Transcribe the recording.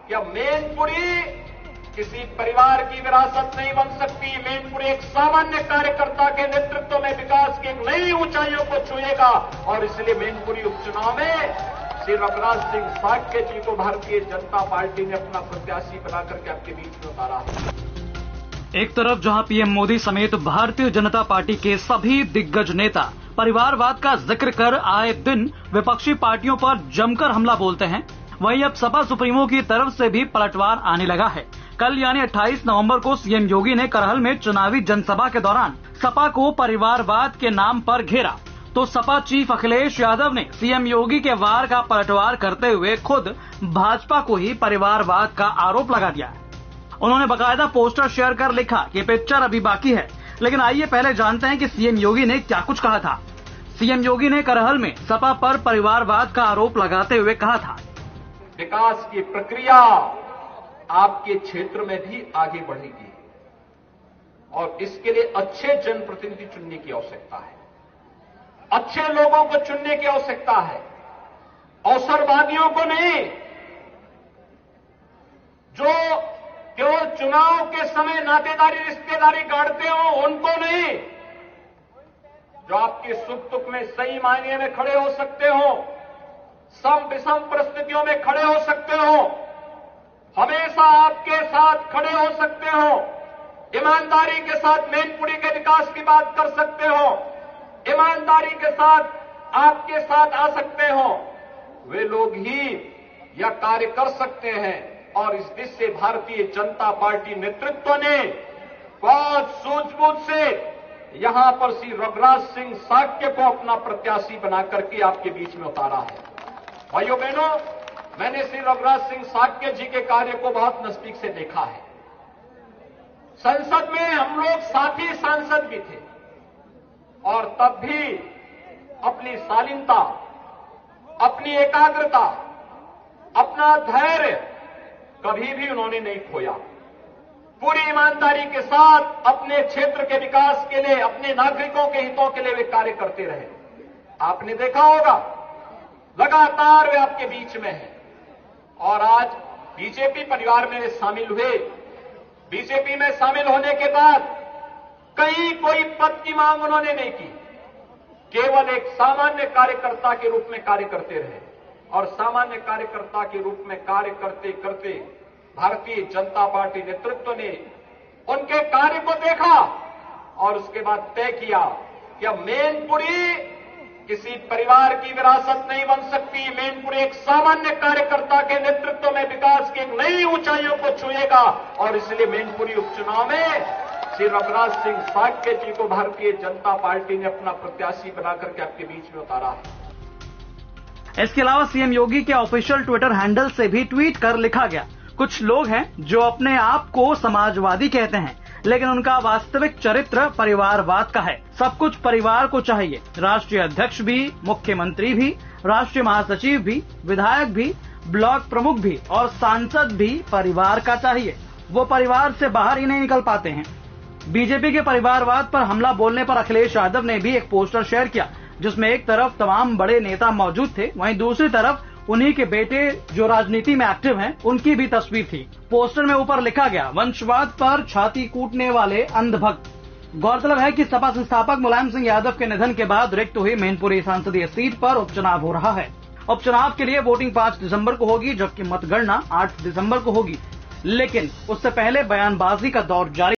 कि मैनपुरी किसी परिवार की विरासत नहीं बन सकती। मैनपुरी एक सामान्य कार्यकर्ता के नेतृत्व में विकास की एक नई ऊंचाइयों को छुएगा और इसलिए मैनपुरी उपचुनाव में श्री रघुराज सिंह साक्य जी को भारतीय जनता पार्टी ने अपना प्रत्याशी बनाकर के आपके बीच में उतारा है। एक तरफ जहां पीएम मोदी समेत भारतीय जनता पार्टी के सभी दिग्गज नेता परिवारवाद का जिक्र कर आए दिन विपक्षी पार्टियों पर जमकर हमला बोलते हैं, वहीं अब सपा सुप्रीमो की तरफ से भी पलटवार आने लगा है। कल यानी 28 नवंबर को सीएम योगी ने करहल में चुनावी जनसभा के दौरान सपा को परिवारवाद के नाम पर घेरा, तो सपा चीफ अखिलेश यादव ने सीएम योगी के वार का पलटवार करते हुए खुद भाजपा को ही परिवारवाद का आरोप लगा दिया है। उन्होंने बाकायदा पोस्टर शेयर कर लिखा कि पिक्चर अभी बाकी है, लेकिन आइए पहले जानते हैं कि सीएम योगी ने क्या कुछ कहा था। सीएम योगी ने करहल में सपा पर परिवारवाद का आरोप लगाते हुए कहा था, विकास की प्रक्रिया आपके क्षेत्र में भी आगे बढ़ेगी और इसके लिए अच्छे जनप्रतिनिधि चुनने की आवश्यकता है, अच्छे लोगों को चुनने की आवश्यकता है, अवसरवादियों को नहीं, जो केवल चुनाव के समय नातेदारी रिश्तेदारी गाड़ते हो उनको नहीं, जो आपके सुख दुख में सही मायने में खड़े हो सकते हो, सम विषम परिस्थितियों में खड़े हो सकते हो, हमेशा आपके साथ खड़े हो सकते हो, ईमानदारी के साथ मैनपुरी के विकास की बात कर सकते हो, ईमानदारी के साथ आपके साथ आ सकते हो, वे लोग ही यह कार्य कर सकते हैं। और इस दिशा से भारतीय जनता पार्टी नेतृत्व ने बहुत सूझबूझ से यहां पर श्री रघुराज सिंह साक्य को अपना प्रत्याशी बनाकर के आपके बीच में उतारा है। भाइयों बहनों, मैंने श्री रघुराज सिंह साक्य जी के कार्य को बहुत नजदीक से देखा है। संसद में हम लोग साथी सांसद भी थे और तब भी अपनी शालीनता, अपनी एकाग्रता, अपना धैर्य कभी भी उन्होंने नहीं खोया। पूरी ईमानदारी के साथ अपने क्षेत्र के विकास के लिए, अपने नागरिकों के हितों के लिए वे कार्य करते रहे। आपने देखा होगा लगातार वे आपके बीच में हैं और आज बीजेपी परिवार में वे शामिल हुए। बीजेपी में शामिल होने के बाद कहीं कोई पद की मांग उन्होंने नहीं की, केवल एक सामान्य कार्यकर्ता के रूप में कार्य करते रहे और सामान्य कार्यकर्ता के रूप में कार्य करते करते भारतीय जनता पार्टी नेतृत्व ने उनके कार्य को देखा और उसके बाद तय किया कि अब मैनपुरी किसी परिवार की विरासत नहीं बन सकती। मैनपुरी एक सामान्य कार्यकर्ता के नेतृत्व में विकास की एक नई ऊंचाइयों को छुएगा और इसलिए मैनपुरी उपचुनाव में श्री रघुराज सिंह साक्य जी को भारतीय जनता पार्टी ने अपना प्रत्याशी बनाकर के आपके बीच में उतारा है। इसके अलावा सीएम योगी के ऑफिशियल ट्विटर हैंडल से भी ट्वीट कर लिखा गया, कुछ लोग हैं जो अपने आप को समाजवादी कहते हैं, लेकिन उनका वास्तविक चरित्र परिवारवाद का है। सब कुछ परिवार को चाहिए, राष्ट्रीय अध्यक्ष भी, मुख्यमंत्री भी, राष्ट्रीय महासचिव भी, विधायक भी, ब्लॉक प्रमुख भी और सांसद भी परिवार का चाहिए। वो परिवार से बाहर ही नहीं निकल पाते हैं। बीजेपी के परिवारवाद पर हमला बोलने पर अखिलेश यादव ने भी एक पोस्टर शेयर किया, जिसमें एक तरफ तमाम बड़े नेता मौजूद थे, वहीं दूसरी तरफ उन्हीं के बेटे जो राजनीति में एक्टिव हैं, उनकी भी तस्वीर थी। पोस्टर में ऊपर लिखा गया, वंशवाद पर छाती कूटने वाले अंधभक्त। गौरतलब है कि सपा संस्थापक मुलायम सिंह यादव के निधन के बाद रिक्त हुई मैनपुरी संसदीय सीट पर उपचुनाव हो रहा है। उपचुनाव के लिए वोटिंग 5 दिसंबर को होगी, जबकि मतगणना 8 दिसंबर को होगी, लेकिन उससे पहले बयानबाजी का दौर जारी